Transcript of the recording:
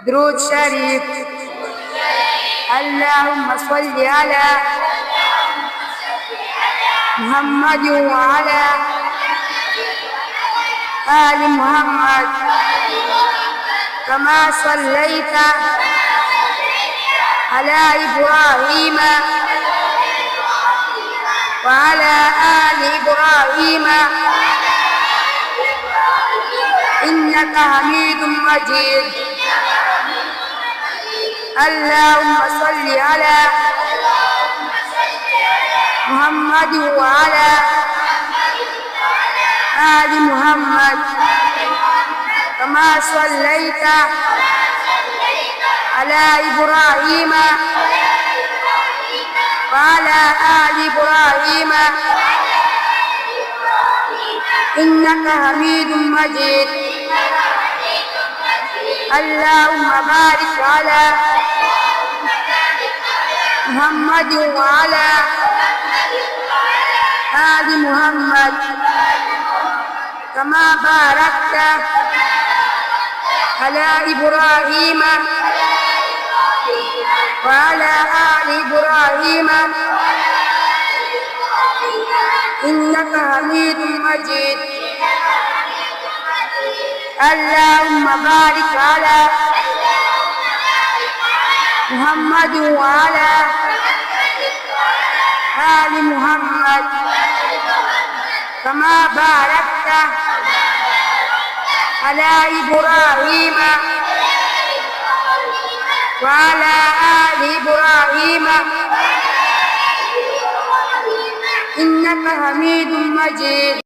درود شريف. اللهم صل على محمد وعلى آل محمد كما صليت على إبراهيم وعلى آل إبراهيم إنك حميد مجيد. اللهم صل على محمد وعلى آل محمد كما صليت على إبراهيم وعلى آل إبراهيم إنك حميد مجيد. اللهم بارك على محمد وعلى آل محمد كما باركت على إبراهيم وعلى آل إبراهيم إنك حميد مجيد. اللهم بارك على محمد وعلى آل محمد كما باركت على إبراهيم وعلى آل إبراهيم إنك حميد مجيد.